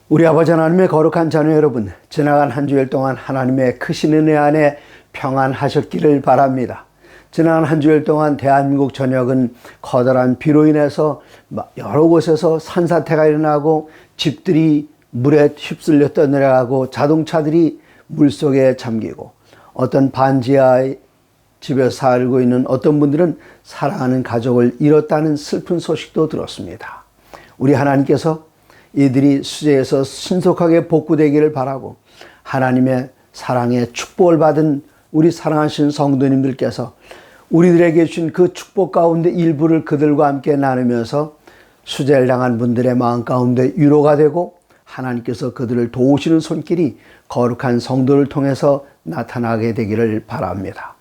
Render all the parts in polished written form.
우리 아버지 하나님의 거룩한 자녀 여러분, 지나간 한 주일 동안 하나님의 크신 은혜 안에 평안하셨기를 바랍니다. 지난 한 주일 동안 대한민국 전역은 커다란 비로 인해서 여러 곳에서 산사태가 일어나고 집들이 물에 휩쓸려 떠내려가고 자동차들이 물속에 잠기고 어떤 반지하 집에 살고 있는 어떤 분들은 사랑하는 가족을 잃었다는 슬픈 소식도 들었습니다. 우리 하나님께서 이들이 수재에서 신속하게 복구되기를 바라고 하나님의 사랑의 축복을 받은 우리 사랑하신 성도님들께서 우리들에게 주신 그 축복 가운데 일부를 그들과 함께 나누면서 수재를 당한 분들의 마음 가운데 위로가 되고 하나님께서 그들을 도우시는 손길이 거룩한 성도를 통해서 나타나게 되기를 바랍니다.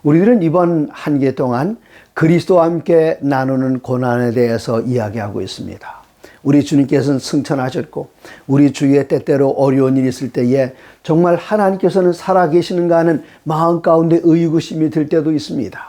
우리들은 이번 한 개 동안 그리스도와 함께 나누는 고난에 대해서 이야기하고 있습니다. 우리 주님께서는 승천하셨고 우리 주위에 때때로 어려운 일이 있을 때에 정말 하나님께서는 살아계시는가 하는 마음 가운데 의구심이 들 때도 있습니다.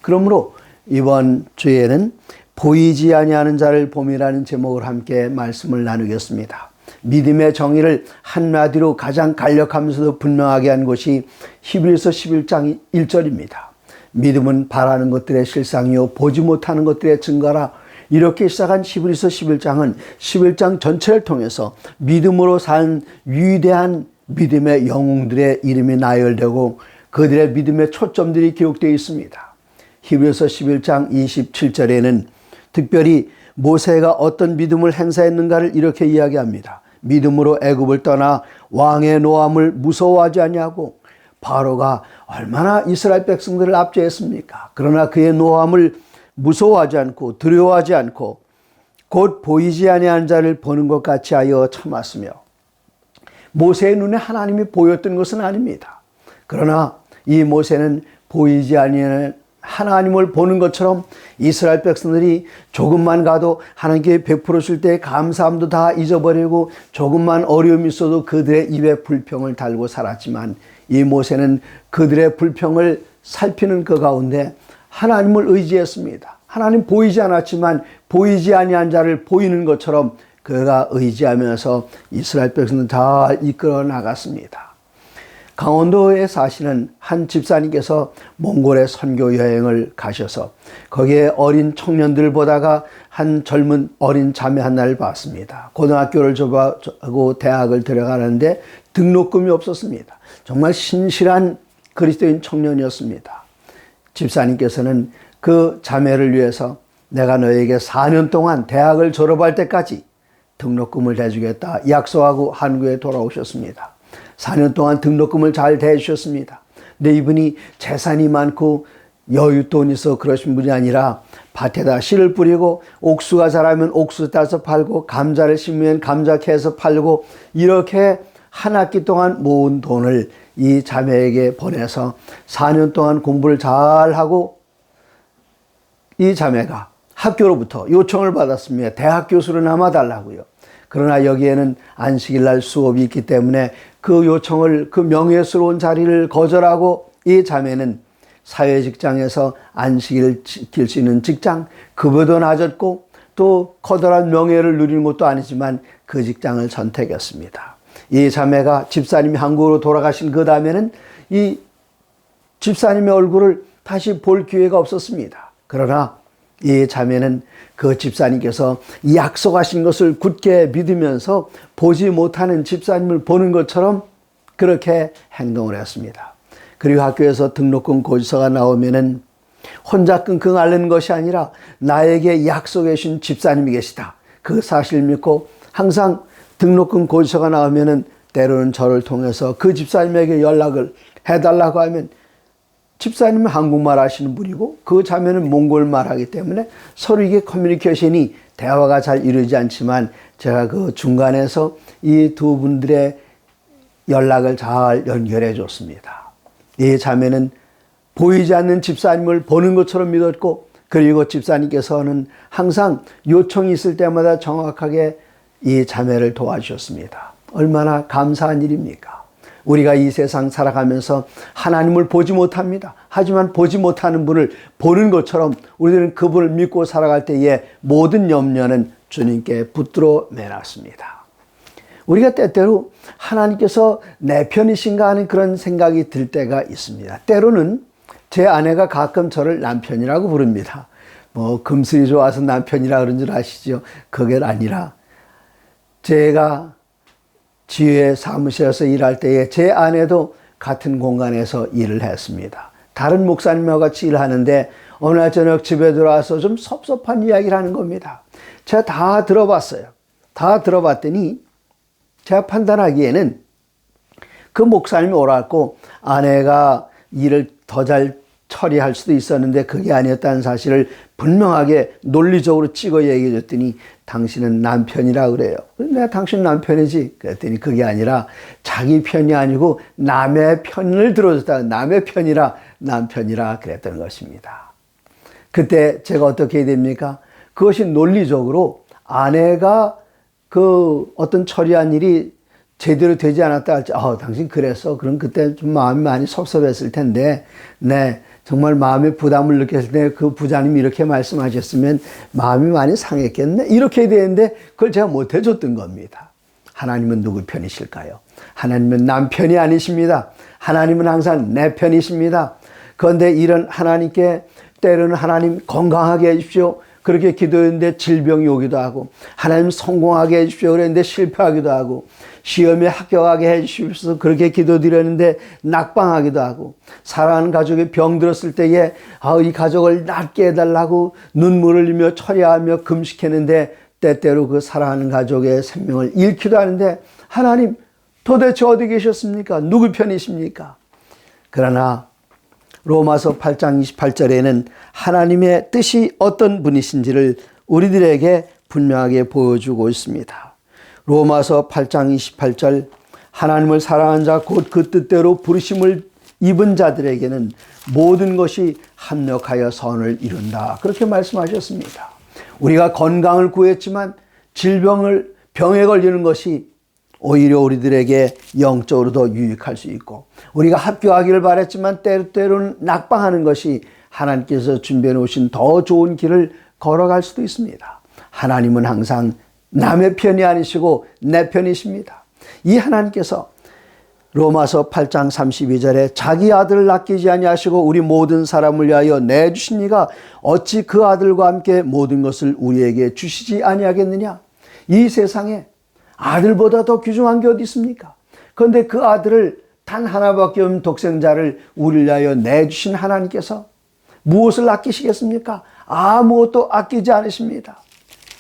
그러므로 이번 주에는 보이지 아니하는 자를 봄이라는 제목을 함께 말씀을 나누겠습니다. 믿음의 정의를 한마디로 가장 간략하면서도 분명하게 한 것이 히브리서 11장 1절입니다. 믿음은 바라는 것들의 실상이요 보지 못하는 것들의 증거라. 이렇게 시작한 히브리서 11장은 11장 전체를 통해서 믿음으로 산 위대한 믿음의 영웅들의 이름이 나열되고 그들의 믿음의 초점들이 기록되어 있습니다. 히브리서 11장 27절에는 특별히 모세가 어떤 믿음을 행사했는가를 이렇게 이야기합니다. 믿음으로 애굽을 떠나 왕의 노함을 무서워하지 아니하고 바로가 얼마나 이스라엘 백성들을 압제했습니까? 그러나 그의 노함을 무서워하지 않고 두려워하지 않고 곧 보이지 아니하는 자를 보는 것 같이 하여 참았으며 모세의 눈에 하나님이 보였던 것은 아닙니다. 그러나 이 모세는 보이지 아니하는 하나님을 보는 것처럼 이스라엘 백성들이 조금만 가도 하나님께 베풀어 줄 때의 감사함도 다 잊어버리고 조금만 어려움이 있어도 그들의 입에 불평을 달고 살았지만 이 모세는 그들의 불평을 살피는 그 가운데 하나님을 의지했습니다. 하나님 보이지 않았지만 보이지 아니한 자를 보이는 것처럼 그가 의지하면서 이스라엘 백성을 잘 이끌어 나갔습니다. 강원도에 사시는 한 집사님께서 몽골에 선교 여행을 가셔서 거기에 어린 청년들을 보다가 한 젊은 어린 자매 하나를 봤습니다. 고등학교를 졸업하고 대학을 들어가는데 등록금이 없었습니다. 정말 신실한 그리스도인 청년이었습니다. 집사님께서는 그 자매를 위해서 내가 너에게 4년 동안 대학을 졸업할 때까지 등록금을 대주겠다 약속하고 한국에 돌아오셨습니다. 4년 동안 등록금을 잘 대주셨습니다. 근데 이분이 재산이 많고 여윳돈 있어 그러신 분이 아니라 밭에다 씨를 뿌리고 옥수가 자라면 옥수 따서 팔고 감자를 심으면 감자 캐서 팔고 이렇게 한 학기 동안 모은 돈을 이 자매에게 보내서 4년 동안 공부를 잘하고 이 자매가 학교로부터 요청을 받았습니다. 대학 교수로 남아달라고요. 그러나 여기에는 안식일날 수업이 있기 때문에 그 요청을 그 명예스러운 자리를 거절하고 이 자매는 사회직장에서 안식일을 지킬 수 있는 직장, 급여도 낮았고 또 커다란 명예를 누리는 것도 아니지만 그 직장을 선택했습니다. 이 자매가 집사님이 한국으로 돌아가신 그 다음에는 이 집사님의 얼굴을 다시 볼 기회가 없었습니다. 그러나 이 자매는 그 집사님께서 약속하신 것을 굳게 믿으면서 보지 못하는 집사님을 보는 것처럼 그렇게 행동을 했습니다. 그리고 학교에서 등록금 고지서가 나오면은 혼자 끙끙 앓는 것이 아니라 나에게 약속해 주신 집사님이 계시다. 그 사실을 믿고 항상 등록금 고지서가 나오면은 때로는 저를 통해서 그 집사님에게 연락을 해달라고 하면 집사님은 한국말 하시는 분이고 그 자매는 몽골말 하기 때문에 서로 이게 커뮤니케이션이 대화가 잘 이루어지지 않지만 제가 그 중간에서 이 두 분들의 연락을 잘 연결해 줬습니다. 이 자매는 보이지 않는 집사님을 보는 것처럼 믿었고 그리고 집사님께서는 항상 요청이 있을 때마다 정확하게 이 자매를 도와주셨습니다. 얼마나 감사한 일입니까? 우리가 이 세상 살아가면서 하나님을 보지 못합니다. 하지만 보지 못하는 분을 보는 것처럼 우리들은 그분을 믿고 살아갈 때에 모든 염려는 주님께 붙들어 매놨습니다. 우리가 때때로 하나님께서 내 편이신가 하는 그런 생각이 들 때가 있습니다. 때로는 제 아내가 가끔 저를 남편이라고 부릅니다. 금슬이 좋아서 남편이라 그런 줄 아시죠? 그게 아니라 제가 지휘의 사무실에서 일할 때에 제 아내도 같은 공간에서 일을 했습니다. 다른 목사님과 같이 일하는데 어느 날 저녁 집에 들어와서 좀 섭섭한 이야기를 하는 겁니다. 제가 다 들어봤어요. 다 들어봤더니 제가 판단하기에는 그 목사님이 오라고 아내가 일을 더 잘 처리할 수도 있었는데 그게 아니었다는 사실을 분명하게 논리적으로 찍어 얘기해 줬더니 당신은 남편이라 그래요. 내가 당신 남편이지. 그랬더니 그게 아니라 자기 편이 아니고 남의 편을 들어줬다. 남의 편이라 남편이라 그랬던 것입니다. 그때 제가 어떻게 해야 됩니까? 그것이 논리적으로 아내가 그 어떤 처리한 일이 제대로 되지 않았다 할지, 당신 그랬어. 그럼 그때 좀 마음이 많이 섭섭했을 텐데, 네, 정말 마음의 부담을 느꼈을 때 그 부자님이 이렇게 말씀하셨으면 마음이 많이 상했겠네. 이렇게 해야 되는데 그걸 제가 못 해줬던 겁니다. 하나님은 누구 편이실까요? 하나님은 남편이 아니십니다. 하나님은 항상 내 편이십니다. 그런데 이런 하나님께 때로는 하나님 건강하게 해주십시오. 그렇게 기도했는데 질병이 오기도 하고, 하나님 성공하게 해주십시오. 그랬는데 실패하기도 하고, 시험에 합격하게 해주십시오. 그렇게 기도드렸는데 낙방하기도 하고, 사랑하는 가족이 병 들었을 때에 이 가족을 낫게 해달라고 눈물을 흘리며 처리하며 금식했는데 때때로 그 사랑하는 가족의 생명을 잃기도 하는데 하나님 도대체 어디 계셨습니까? 누구 편이십니까? 그러나 로마서 8장 28절에는 하나님의 뜻이 어떤 분이신지를 우리들에게 분명하게 보여주고 있습니다. 로마서 8장 28절 하나님을 사랑하는 자 곧 그 뜻대로 부르심을 입은 자들에게는 모든 것이 합력하여 선을 이룬다. 그렇게 말씀하셨습니다. 우리가 건강을 구했지만 병에 걸리는 것이 오히려 우리들에게 영적으로 더 유익할 수 있고, 우리가 합격하기를 바랬지만 때로는 낙방하는 것이 하나님께서 준비해 놓으신 더 좋은 길을 걸어갈 수도 있습니다. 하나님은 항상 남의 편이 아니시고 내 편이십니다. 이 하나님께서 로마서 8장 32절에 자기 아들을 아끼지 아니하시고 우리 모든 사람을 위하여 내주시니가 어찌 그 아들과 함께 모든 것을 우리에게 주시지 아니하겠느냐. 이 세상에 아들보다 더 귀중한 게 어디 있습니까? 그런데 그 아들을 단 하나밖에 없는 독생자를 우리를 위하여 내주신 하나님께서 무엇을 아끼시겠습니까? 아무것도 아끼지 않으십니다.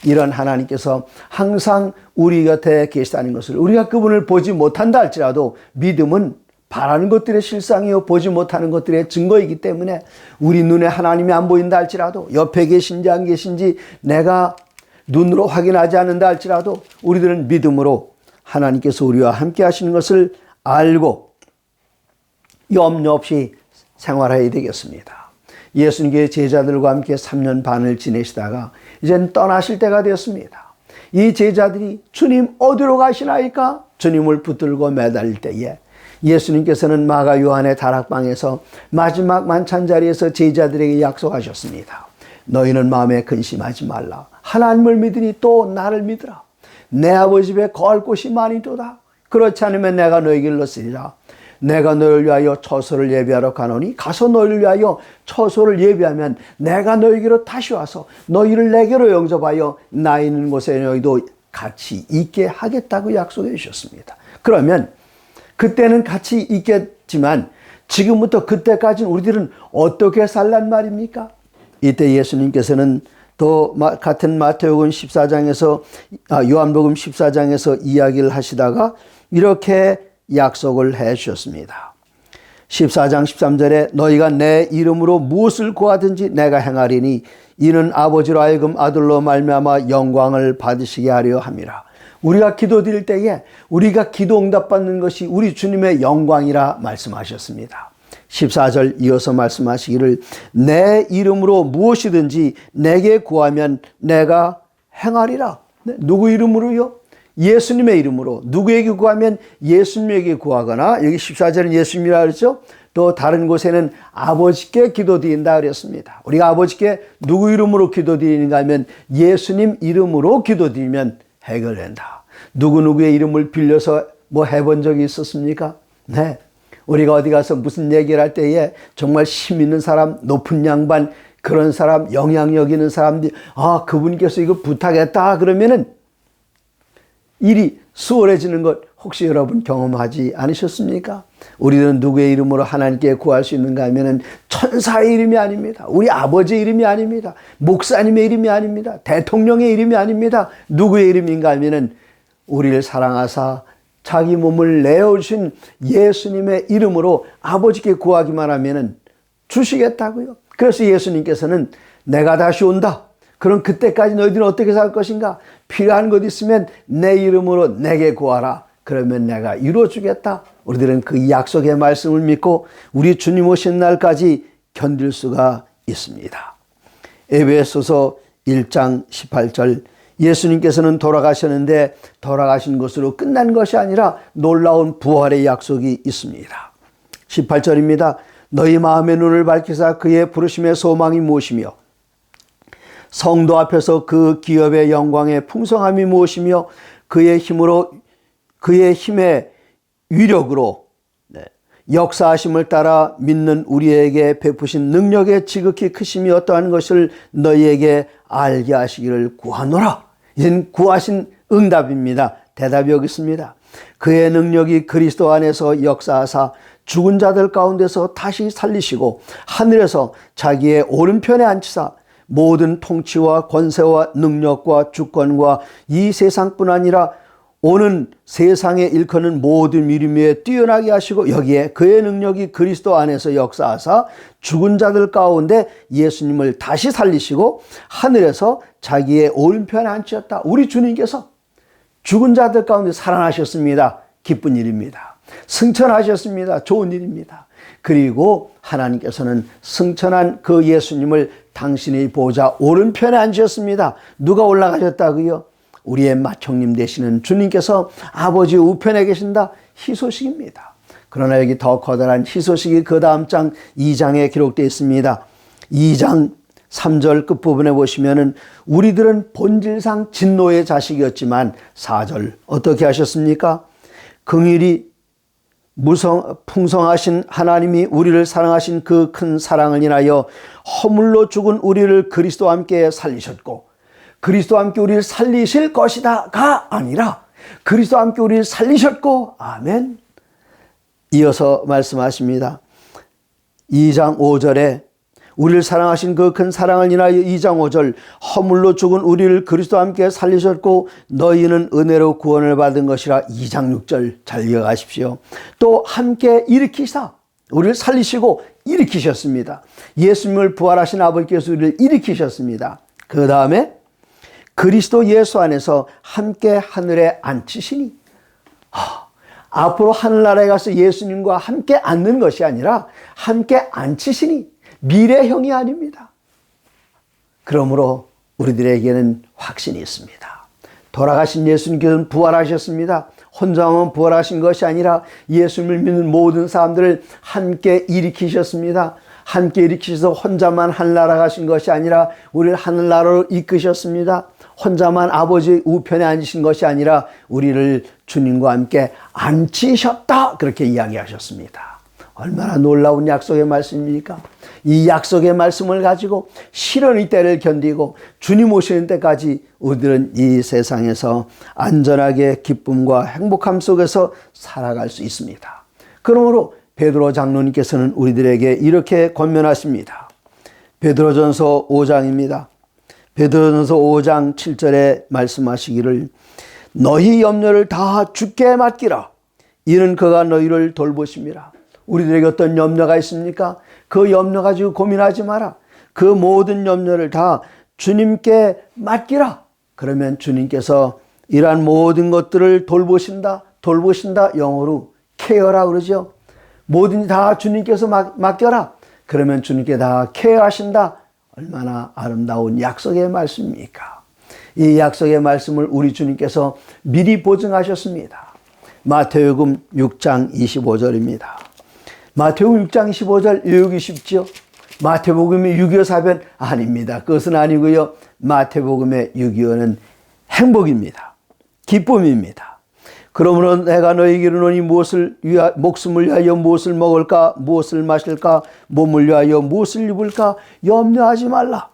이런 하나님께서 항상 우리 곁에 계시다는 것을, 우리가 그분을 보지 못한다 할지라도 믿음은 바라는 것들의 실상이요 보지 못하는 것들의 증거이기 때문에 우리 눈에 하나님이 안 보인다 할지라도, 옆에 계신지 안 계신지 내가 눈으로 확인하지 않는다 할지라도 우리들은 믿음으로 하나님께서 우리와 함께 하시는 것을 알고 염려 없이 생활해야 되겠습니다. 예수님의 제자들과 함께 3년 반을 지내시다가 이제는 떠나실 때가 되었습니다. 이 제자들이 주님 어디로 가시나이까? 주님을 붙들고 매달릴 때에 예수님께서는 마가 요한의 다락방에서 마지막 만찬 자리에서 제자들에게 약속하셨습니다. 너희는 마음에 근심하지 말라. 하나님을 믿으니 또 나를 믿으라. 내 아버지 집에 거할 곳이 많이도다. 그렇지 않으면 내가 너희 길로 쓰리라. 내가 너희를 위하여 처소를 예비하러 가노니 가서 너희를 위하여 처소를 예비하면 내가 너희에게로 다시 와서 너희를 내게로 영접하여 나 있는 곳에 너희도 같이 있게 하겠다고 약속해 주셨습니다. 그러면 그때는 같이 있겠지만 지금부터 그때까지는 우리들은 어떻게 살란 말입니까? 이때 예수님께서는 또 같은 마태복음 14장에서 요한복음 14장에서 이야기를 하시다가 이렇게 약속을 해 주셨습니다. 14장 13절에 너희가 내 이름으로 무엇을 구하든지 내가 행하리니 이는 아버지로 하여금 아들로 말미암아 영광을 받으시게 하려 함이라. 우리가 기도드릴 때에 우리가 기도 응답받는 것이 우리 주님의 영광이라 말씀하셨습니다. 14절 이어서 말씀하시기를 내 이름으로 무엇이든지 내게 구하면 내가 행하리라. 누구 이름으로요? 예수님의 이름으로. 누구에게 구하면 예수님에게 구하거나, 여기 14절은 예수님이라 그랬죠. 또 다른 곳에는 아버지께 기도드린다 그랬습니다. 우리가 아버지께 누구 이름으로 기도드리는가 하면 예수님 이름으로 기도드리면 해결된다. 누구누구의 이름을 빌려서 뭐 해본 적이 있었습니까? 네. 우리가 어디 가서 무슨 얘기를 할 때에 정말 힘 있는 사람, 높은 양반, 그런 사람, 영향력 있는 사람들이 그분께서 이거 부탁했다 그러면은 일이 수월해지는 것 혹시 여러분 경험하지 않으셨습니까? 우리는 누구의 이름으로 하나님께 구할 수 있는가 하면은 천사의 이름이 아닙니다. 우리 아버지의 이름이 아닙니다. 목사님의 이름이 아닙니다. 대통령의 이름이 아닙니다. 누구의 이름인가 하면은 우리를 사랑하사 자기 몸을 내어주신 예수님의 이름으로 아버지께 구하기만 하면은 주시겠다고요. 그래서 예수님께서는 내가 다시 온다. 그럼 그때까지 너희들은 어떻게 살 것인가? 필요한 것 있으면 내 이름으로 내게 구하라. 그러면 내가 이루어주겠다. 우리들은 그 약속의 말씀을 믿고 우리 주님 오신 날까지 견딜 수가 있습니다. 에베소서 1장 18절, 예수님께서는 돌아가셨는데 돌아가신 것으로 끝난 것이 아니라 놀라운 부활의 약속이 있습니다. 18절입니다. 너희 마음의 눈을 밝히사 그의 부르심의 소망이 무엇이며 성도 앞에서 그 기업의 영광의 풍성함이 무엇이며 그의 힘의 위력으로 역사하심을 따라 믿는 우리에게 베푸신 능력의 지극히 크심이 어떠한 것을 너희에게 알게 하시기를 구하노라. 이제는 구하신 응답입니다. 대답이 여기 있습니다. 그의 능력이 그리스도 안에서 역사하사 죽은 자들 가운데서 다시 살리시고 하늘에서 자기의 오른편에 앉히사 모든 통치와 권세와 능력과 주권과 이 세상뿐 아니라 오는 세상에 일컫는 모든 이름 위에 뛰어나게 하시고 여기에 그의 능력이 그리스도 안에서 역사하사 죽은 자들 가운데 예수님을 다시 살리시고 하늘에서 자기의 오른편에 앉히셨다. 우리 주님께서 죽은 자들 가운데 살아나셨습니다. 기쁜 일입니다. 승천하셨습니다. 좋은 일입니다. 그리고 하나님께서는 승천한 그 예수님을 당신의 보좌 오른편에 앉으셨습니다. 누가 올라가셨다고요? 우리의 맏형님 되시는 주님께서 아버지 우편에 계신다. 희소식입니다. 그러나 여기 더 커다란 희소식이 그 다음 장 2장에 기록되어 있습니다. 2장 3절 끝부분에 보시면은 우리들은 본질상 진노의 자식이었지만 4절 어떻게 하셨습니까? 긍휼이 풍성하신 하나님이 우리를 사랑하신 그 큰 사랑을 인하여 허물로 죽은 우리를 그리스도와 함께 살리셨고 그리스도와 함께 우리를 살리실 것이다가 아니라 그리스도와 함께 우리를 살리셨고 아멘. 이어서 말씀하십니다. 2장 5절에 우리를 사랑하신 그 큰 사랑을 인하여 2장 5절 허물로 죽은 우리를 그리스도와 함께 살리셨고 너희는 은혜로 구원을 받은 것이라 2장 6절 잘 이어가십시오. 또 함께 일으키사 우리를 살리시고 일으키셨습니다. 예수님을 부활하신 아버지께서 우리를 일으키셨습니다. 그 다음에 그리스도 예수 안에서 함께 하늘에 앉히시니 앞으로 하늘나라에 가서 예수님과 함께 앉는 것이 아니라 함께 앉히시니 미래형이 아닙니다. 그러므로 우리들에게는 확신이 있습니다. 돌아가신 예수님께서는 부활하셨습니다. 혼자만 부활하신 것이 아니라 예수님을 믿는 모든 사람들을 함께 일으키셨습니다. 함께 일으키셔서 혼자만 하늘나라 가신 것이 아니라 우리를 하늘나라로 이끄셨습니다. 혼자만 아버지의 우편에 앉으신 것이 아니라 우리를 주님과 함께 앉히셨다. 그렇게 이야기하셨습니다. 얼마나 놀라운 약속의 말씀입니까? 이 약속의 말씀을 가지고 시련의 때를 견디고 주님 오시는 때까지 우리들은 이 세상에서 안전하게 기쁨과 행복함 속에서 살아갈 수 있습니다. 그러므로 베드로 장로님께서는 우리들에게 이렇게 권면하십니다. 베드로전서 5장입니다. 베드로전서 5장 7절에 말씀하시기를 너희 염려를 다 주께 맡기라. 이는 그가 너희를 돌보심이라. 우리들에게 어떤 염려가 있습니까? 그 염려 가지고 고민하지 마라. 그 모든 염려를 다 주님께 맡기라. 그러면 주님께서 이러한 모든 것들을 돌보신다. 영어로 케어라 그러죠. 뭐든지 다 주님께서 맡겨라. 그러면 주님께 다 케어하신다. 얼마나 아름다운 약속의 말씀입니까? 이 약속의 말씀을 우리 주님께서 미리 보증하셨습니다. 마태복음 6장 25절입니다. 마태복음 6장 25절 외우기 쉽죠? 마태복음이 6.25 사변 아닙니다. 그것은 아니고요. 마태복음의 6.25는 행복입니다. 기쁨입니다. 그러므로 내가 너희에게 이르노니 목숨을 위하여 무엇을 먹을까, 무엇을 마실까, 몸을 위하여 무엇을 입을까 염려하지 말라.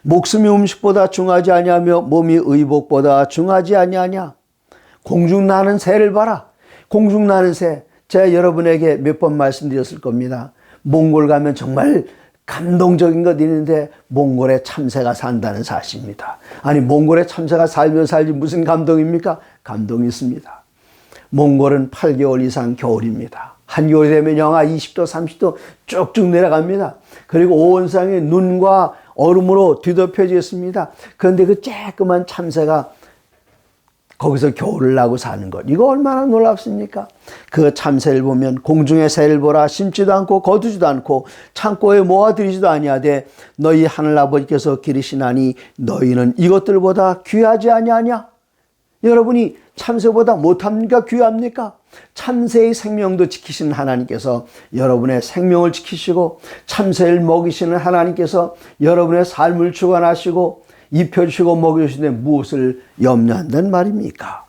목숨이 음식보다 중하지 아니하며 몸이 의복보다 중하지 아니하냐. 공중 나는 새를 봐라. 공중 나는 새. 제가 여러분에게 몇 번 말씀드렸을 겁니다. 몽골 가면 정말 감동적인 것 있는데 몽골에 참새가 산다는 사실입니다. 아니 몽골에 참새가 살면 살지 무슨 감동입니까? 감동이 있습니다. 몽골은 8개월 이상 겨울입니다. 한겨울이 되면 영하 20도 30도 쭉쭉 내려갑니다. 그리고 온상에 눈과 얼음으로 뒤덮여져 있습니다. 그런데 그 쬐끄만 참새가 거기서 겨울을 나고 사는 것, 이거 얼마나 놀랍습니까? 그 참새를 보면 공중의 새를 보라. 심지도 않고 거두지도 않고 창고에 모아들이지도 아니하되 너희 하늘아버지께서 기르시나니 너희는 이것들보다 귀하지 아니하냐? 여러분이 참새보다 못합니까? 귀합니까? 참새의 생명도 지키시는 하나님께서 여러분의 생명을 지키시고 참새를 먹이시는 하나님께서 여러분의 삶을 주관하시고 입혀주시고 먹여주시는데 무엇을 염려한다는 말입니까?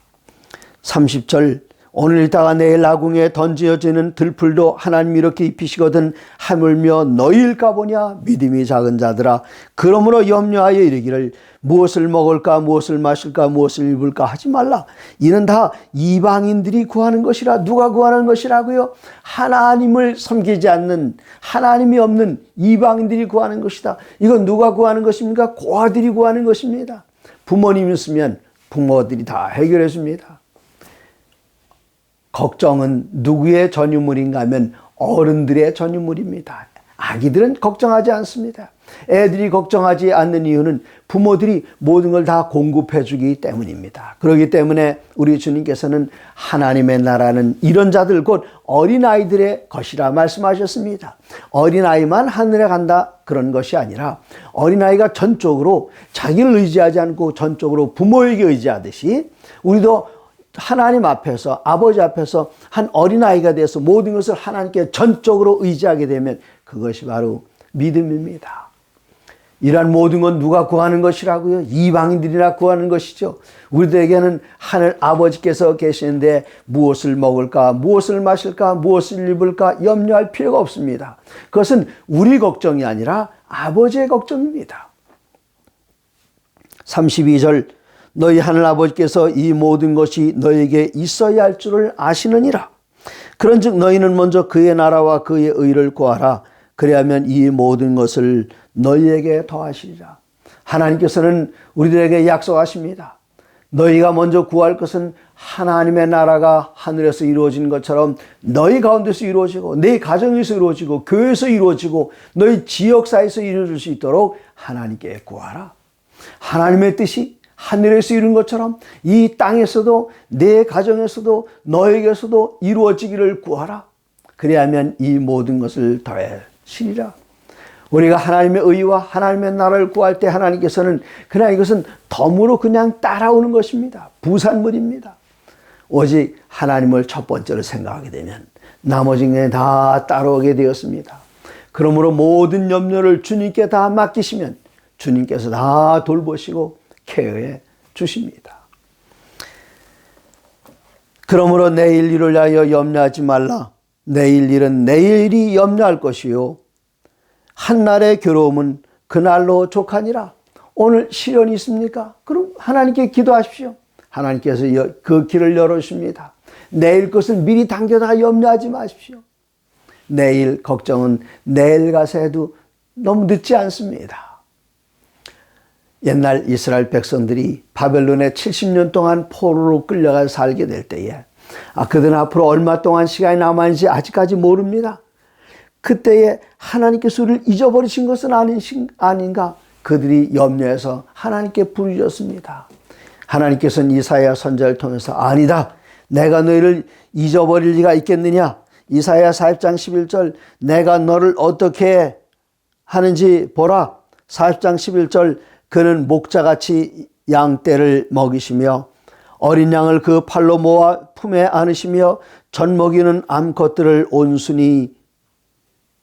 30절 오늘 있다가 내일 아궁이에 던져지는 들풀도 하나님이 이렇게 입히시거든 하물며 너희일까 보냐. 믿음이 작은 자들아 그러므로 염려하여 이르기를 무엇을 먹을까 무엇을 마실까 무엇을 입을까 하지 말라. 이는 다 이방인들이 구하는 것이라. 누가 구하는 것이라고요? 하나님을 섬기지 않는 하나님이 없는 이방인들이 구하는 것이다. 이건 누가 구하는 것입니까? 고아들이 구하는 것입니다. 부모님이 있으면 부모들이 다 해결해 줍니다. 걱정은 누구의 전유물인가 하면 어른들의 전유물입니다. 아기들은 걱정하지 않습니다. 애들이 걱정하지 않는 이유는 부모들이 모든 걸 다 공급해 주기 때문입니다. 그렇기 때문에 우리 주님께서는 하나님의 나라는 이런 자들 곧 어린아이들의 것이라 말씀하셨습니다. 어린아이만 하늘에 간다 그런 것이 아니라 어린아이가 전적으로 자기를 의지하지 않고 전적으로 부모에게 의지하듯이 우리도 하나님 앞에서 아버지 앞에서 한 어린아이가 돼서 모든 것을 하나님께 전적으로 의지하게 되면 그것이 바로 믿음입니다. 이러한 모든 건 누가 구하는 것이라고요? 이방인들이나 구하는 것이죠. 우리들에게는 하늘 아버지께서 계시는데 무엇을 먹을까 무엇을 마실까 무엇을 입을까 염려할 필요가 없습니다. 그것은 우리 걱정이 아니라 아버지의 걱정입니다. 32절 너희 하늘아버지께서 이 모든 것이 너에게 있어야 할 줄을 아시느니라. 그런즉 너희는 먼저 그의 나라와 그의 의를 구하라. 그리하면 이 모든 것을 너희에게 더하시리라. 하나님께서는 우리들에게 약속하십니다. 너희가 먼저 구할 것은 하나님의 나라가 하늘에서 이루어지는 것처럼 너희 가운데서 이루어지고 내 가정에서 이루어지고 교회에서 이루어지고 너희 지역사회에서 이루어질 수 있도록 하나님께 구하라. 하나님의 뜻이 하늘에서 이룬 것처럼 이 땅에서도 내 가정에서도 너에게서도 이루어지기를 구하라. 그래야면 이 모든 것을 더하시리라. 우리가 하나님의 의와 하나님의 나라를 구할 때 하나님께서는 그냥 이것은 덤으로 그냥 따라오는 것입니다. 부산물입니다. 오직 하나님을 첫 번째로 생각하게 되면 나머지는 다 따라오게 되었습니다. 그러므로 모든 염려를 주님께 다 맡기시면 주님께서 다 돌보시고 케어해 주십니다. 그러므로 내일 일을 위하여 염려하지 말라. 내일 일은 내일이 염려할 것이요 한날의 괴로움은 그날로 족하니라. 오늘 시련이 있습니까? 그럼 하나님께 기도하십시오. 하나님께서 그 길을 열어주십니다. 내일 것을 미리 당겨다 염려하지 마십시오. 내일 걱정은 내일 가서 해도 너무 늦지 않습니다. 옛날 이스라엘 백성들이 바벨론에 70년 동안 포로로 끌려가 살게 될 때에 그들은 앞으로 얼마 동안 시간이 남았는지 아직까지 모릅니다. 그때에 하나님께서 우리를 잊어버리신 것은 아닌가 그들이 염려해서 하나님께 부르짖었습니다. 하나님께서는 이사야 선지자를 통해서 아니다. 내가 너희를 잊어버릴 리가 있겠느냐. 이사야 40장 11절 내가 너를 어떻게 하는지 보라. 40장 11절 그는 목자같이 양떼를 먹이시며 어린 양을 그 팔로 모아 품에 안으시며 젖먹이는 암컷들을 온순히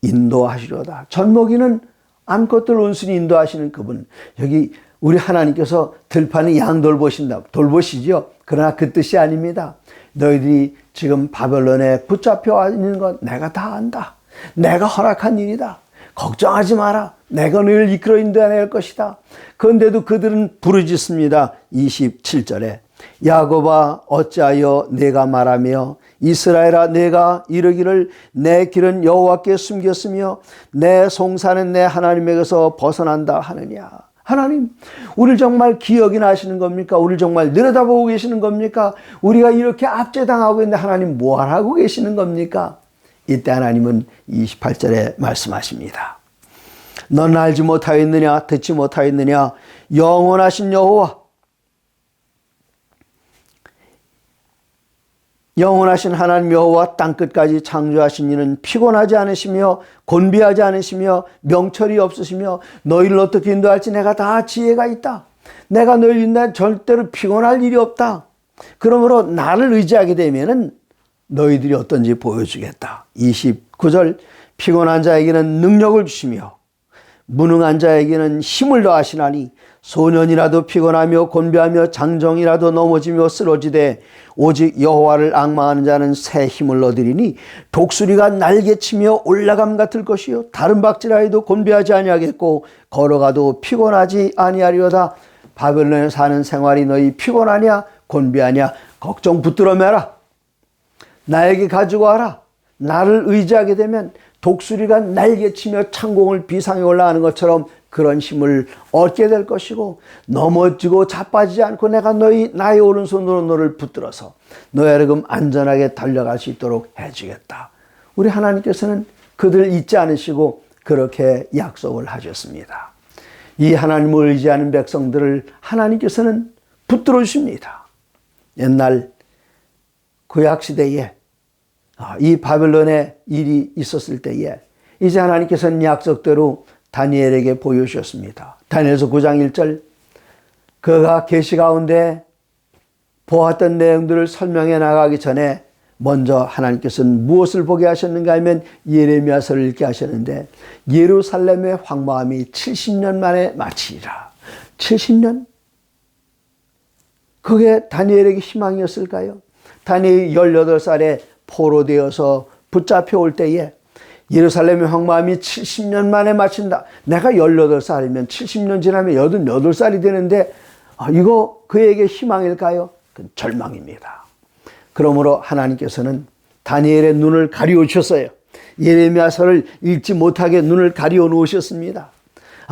인도하시려다. 젖먹이는 암컷들 온순히 인도하시는 그분. 여기 우리 하나님께서 들판의 양 돌보시죠. 그러나 그 뜻이 아닙니다. 너희들이 지금 바벨론에 붙잡혀 있는 건 내가 다 안다. 내가 허락한 일이다. 걱정하지 마라. 내가 너희를 이끌어 인도해낼 것이다. 그런데도 그들은 부르짖습니다. 27절에 야곱아 어찌하여 내가 말하며 이스라엘아 내가 이르기를 내 길은 여호와께 숨겼으며 내 송사는 내 하나님에게서 벗어난다 하느냐. 하나님, 우리를 정말 기억이나 하시는 겁니까? 우리를 정말 내려다보고 계시는 겁니까? 우리가 이렇게 압제당하고 있는데 하나님 뭐 하고 계시는 겁니까? 이때 하나님은 28절에 말씀하십니다. 넌 알지 못하였느냐? 듣지 못하였느냐? 영원하신 여호와, 영원하신 하나님 여호와 땅끝까지 창조하신 이는 피곤하지 않으시며 곤비하지 않으시며 명철이 없으시며 너희를 어떻게 인도할지 내가 다 지혜가 있다. 내가 너희를 인도할 절대로 피곤할 일이 없다. 그러므로 나를 의지하게 되면은 너희들이 어떤지 보여주겠다. 29절 피곤한 자에게는 능력을 주시며 무능한 자에게는 힘을 더하시나니 소년이라도 피곤하며 곤비하며 장정이라도 넘어지며 쓰러지되 오직 여호와를 앙망하는 자는 새 힘을 얻으리니 독수리가 날개치며 올라감 같을 것이요 다른 박질하여도 곤비하지 아니하겠고 걸어가도 피곤하지 아니하리로다. 바벨론에 사는 생활이 너희 피곤하냐 곤비하냐 걱정 붙들어 매라. 나에게 가지고 와라. 나를 의지하게 되면 독수리가 날개치며 창공을 비상에 올라가는 것처럼 그런 힘을 얻게 될 것이고 넘어지고 자빠지지 않고 내가 나의 오른손으로 너를 붙들어서 너의 이름 안전하게 달려갈 수 있도록 해주겠다. 우리 하나님께서는 그들을 잊지 않으시고 그렇게 약속을 하셨습니다. 이 하나님을 의지하는 백성들을 하나님께서는 붙들어 주십니다. 옛날 구약시대에 이 바벨론의 일이 있었을 때에 이제 하나님께서는 약속대로 다니엘에게 보여주셨습니다. 다니엘서 9장 1절 그가 계시 가운데 보았던 내용들을 설명해 나가기 전에 먼저 하나님께서는 무엇을 보게 하셨는가 하면 예레미야서를 읽게 하셨는데 예루살렘의 황무함이 70년 만에 마치리라. 70년? 그게 다니엘에게 희망이었을까요? 다니엘이 18살에 포로되어서 붙잡혀 올 때에 예루살렘의 황무함이 70년 만에 마친다. 내가 18살이면 70년 지나면 88살이 되는데 이거 그에게 희망일까요? 그건 절망입니다. 그러므로 하나님께서는 다니엘의 눈을 가리워 주셨어요. 예레미야서를 읽지 못하게 눈을 가리워 놓으셨습니다.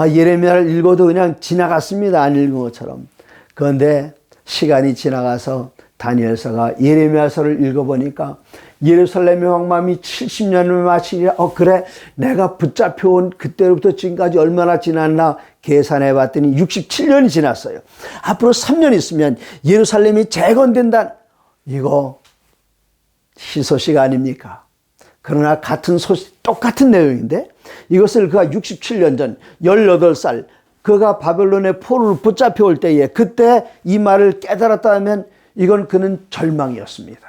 예레미야를 읽어도 그냥 지나갔습니다. 안 읽은 것처럼. 그런데 시간이 지나가서 다니엘서가 예레미야서를 읽어보니까 예루살렘의 황무함이 70년을 마치리라. 그래 내가 붙잡혀온 그때로부터 지금까지 얼마나 지났나 계산해 봤더니 67년이 지났어요. 앞으로 3년 있으면 예루살렘이 재건된다. 이거 희소식 아닙니까? 그러나 같은 소식 똑같은 내용인데 이것을 그가 67년 전 18살 그가 바벨론의 포로를 붙잡혀 올 때에 그때 이 말을 깨달았다 하면 이건 그는 절망이었습니다.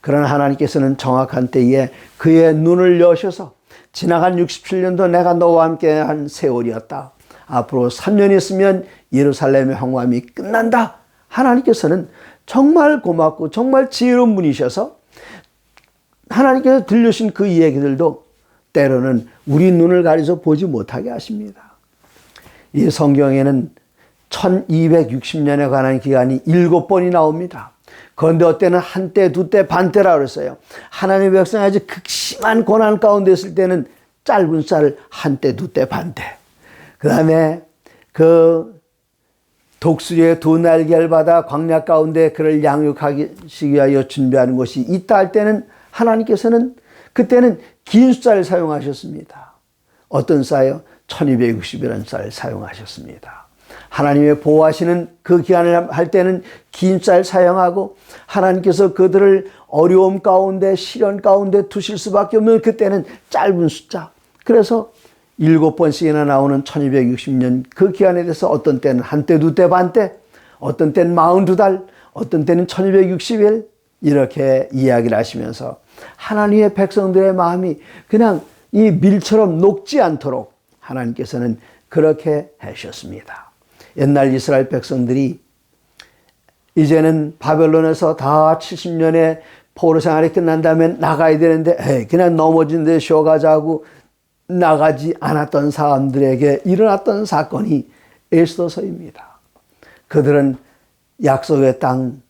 그러나 하나님께서는 정확한 때에 그의 눈을 여셔서 지나간 67년도 내가 너와 함께한 세월이었다. 앞으로 3년 있으면 예루살렘의 황무함이 끝난다. 하나님께서는 정말 고맙고 정말 지혜로운 분이셔서 하나님께서 들려주신 그 이야기들도 때로는 우리 눈을 가려서 보지 못하게 하십니다. 이 성경에는 1260년에 관한 기간이 7번이 나옵니다. 그런데 어때는 한때, 두때, 반때라 그랬어요. 하나님의 백성이 아주 극심한 고난 가운데 있을 때는 짧은 쌀 한때, 두때, 반때. 그 다음에 그 독수리의 두 날개를 받아 광야 가운데 그를 양육하기 위하여 준비하는 것이 있다 할 때는 하나님께서는 그때는 긴 쌀을 사용하셨습니다. 어떤 쌀이요? 1260이라는 쌀을 사용하셨습니다. 하나님의 보호하시는 그 기한을 할 때는 긴 쌀 사용하고 하나님께서 그들을 어려움 가운데 시련 가운데 두실 수밖에 없는 그때는 짧은 숫자. 그래서 7번씩이나 나오는 1260년 그 기한에 대해서 어떤 때는 한때, 두때, 반때 어떤 때는 42달, 어떤 때는 1260일 이렇게 이야기를 하시면서 하나님의 백성들의 마음이 그냥 이 밀처럼 녹지 않도록 하나님께서는 그렇게 하셨습니다. 옛날 이스라엘 백성들이 이제는 바벨론에서 다 70년의 포로 생활이 끝난 다음에 나가야 되는데 그냥 넘어진 데 쉬어가자고 나가지 않았던 사람들에게 일어났던 사건이 에스더서입니다. 그들은 약속의 땅,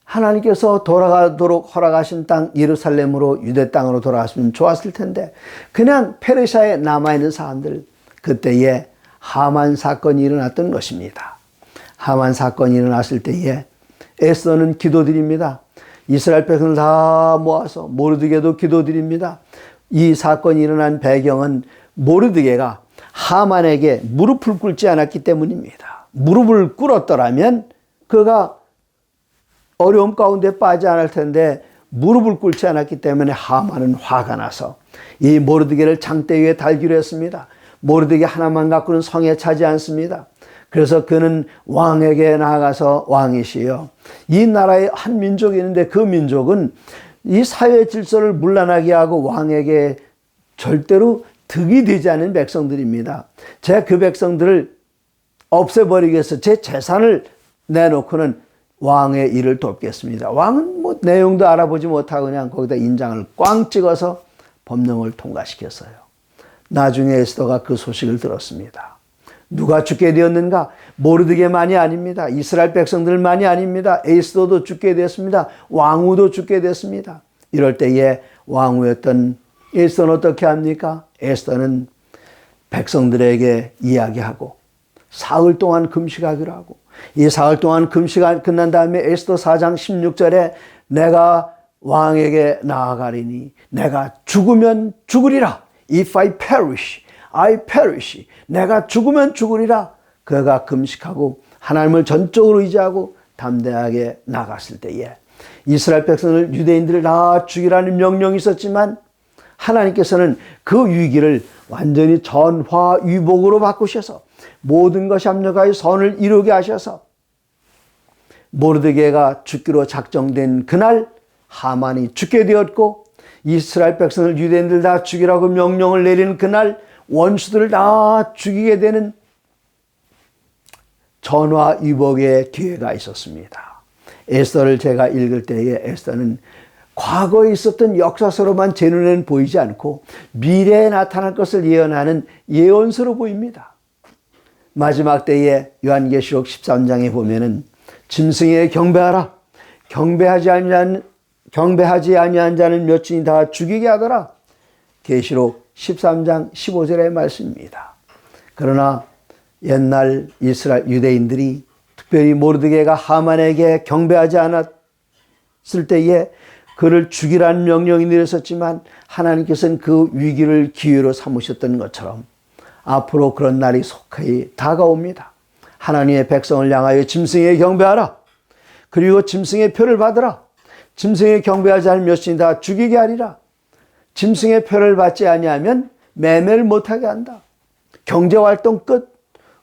하나님께서 돌아가도록 허락하신 땅 예루살렘으로 유대 땅으로 돌아갔으면 좋았을 텐데 그냥 페르시아에 남아있는 사람들, 그때에 하만 사건이 일어났던 것입니다. 하만 사건이 일어났을 때에 에스더는 기도드립니다. 이스라엘 백성을 다 모아서 모르드게도 기도드립니다. 이 사건이 일어난 배경은 모르드게가 하만에게 무릎을 꿇지 않았기 때문입니다. 무릎을 꿇었더라면 그가 어려움 가운데 빠지지 않을 텐데 무릎을 꿇지 않았기 때문에 하만은 화가 나서 이 모르드게를 장대 위에 달기로 했습니다. 모르드게 하나만 갖고는 성에 차지 않습니다. 그래서 그는 왕에게 나아가서 왕이시여, 이 나라에 한 민족이 있는데 그 민족은 이 사회 질서를 문란하게 하고 왕에게 절대로 득이 되지 않는 백성들입니다. 제가 그 백성들을 없애버리기 위해서 제 재산을 내놓고는 왕의 일을 돕겠습니다. 왕은 뭐 내용도 알아보지 못하고 그냥 거기다 인장을 꽝 찍어서 법령을 통과시켰어요. 나중에 에스더가 그 소식을 들었습니다. 누가 죽게 되었는가? 모르드게만이 아닙니다. 이스라엘 백성들만이 아닙니다. 에스더도 죽게 됐습니다. 왕후도 죽게 됐습니다. 이럴 때에 왕후였던 에스더는 어떻게 합니까? 에스더는 백성들에게 이야기하고 사흘 동안 금식하기로 하고, 이 사흘 동안 금식이 끝난 다음에 에스더 4장 16절에 내가 왕에게 나아가리니 내가 죽으면 죽으리라. If I perish, I perish. 내가 죽으면 죽으리라. 그가 금식하고 하나님을 전적으로 의지하고 담대하게 나갔을 때에 이스라엘 백성을, 유대인들을 다 죽이라는 명령이 있었지만 하나님께서는 그 위기를 완전히 전화위복으로 바꾸셔서 모든 것이 합력하여 선을 이루게 하셔서 모르드게가 죽기로 작정된 그날 하만이 죽게 되었고, 이스라엘 백성을, 유대인들 다 죽이라고 명령을 내리는 그날 원수들을 다 죽이게 되는 전화위복의 기회가 있었습니다. 에스더를 제가 읽을 때에 에스더는 과거에 있었던 역사서로만 제 눈에는 보이지 않고 미래에 나타날 것을 예언하는 예언서로 보입니다. 마지막 때에 요한계시록 13장에 보면은 짐승에 경배하라. 경배하지 아니한 자는 몇층이 다 죽이게 하더라. 계시록 13장 15절의 말씀입니다. 그러나 옛날 이스라엘 유대인들이 특별히 모르드게가 하만에게 경배하지 않았을 때에 그를 죽이라는 명령이 내렸었지만 하나님께서는 그 위기를 기회로 삼으셨던 것처럼 앞으로 그런 날이 속히 다가옵니다. 하나님의 백성을 향하여 짐승에 경배하라. 그리고 짐승의 표를 받으라. 짐승에 경배하지 않은 몇이 다 죽이게 하리라. 짐승의 표를 받지 아니하면 매매를 못하게 한다. 경제활동 끝.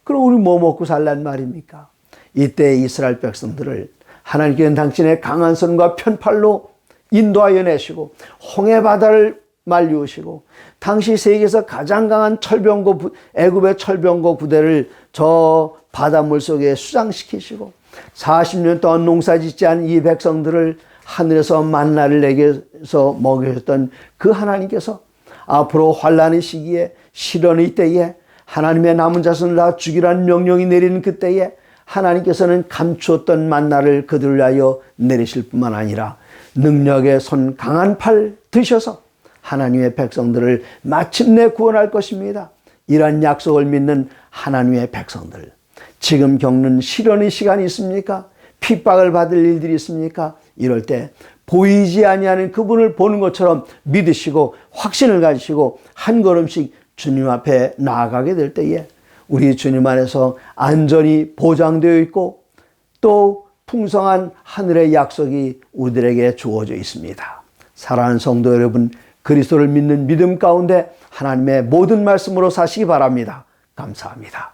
그럼 우리 뭐 먹고 살란 말입니까? 이때 이스라엘 백성들을 하나님께서는 당신의 강한 손과 편팔로 인도하여 내시고 홍해 바다를 말리우시고, 당시 세계에서 가장 강한 철병거, 애굽의 철병거 부대를 저 바닷물 속에 수장시키시고 40년 동안 농사짓지 않은 이 백성들을 하늘에서 만나를 내게서 먹이셨던 그 하나님께서 앞으로 환난의 시기에, 시련의 때에 하나님의 남은 자손을 다 죽이라는 명령이 내리는 그때에 하나님께서는 감추었던 만나를 그들을 위하여 내리실 뿐만 아니라 능력의 손, 강한 팔 드셔서 하나님의 백성들을 마침내 구원할 것입니다. 이런 약속을 믿는 하나님의 백성들, 지금 겪는 시련의 시간이 있습니까? 핍박을 받을 일들이 있습니까? 이럴 때 보이지 아니하는 그분을 보는 것처럼 믿으시고 확신을 가지시고 한 걸음씩 주님 앞에 나아가게 될 때에 우리 주님 안에서 안전이 보장되어 있고 또 풍성한 하늘의 약속이 우리들에게 주어져 있습니다. 사랑하는 성도 여러분, 그리스도를 믿는 믿음 가운데 하나님의 모든 말씀으로 사시기 바랍니다. 감사합니다.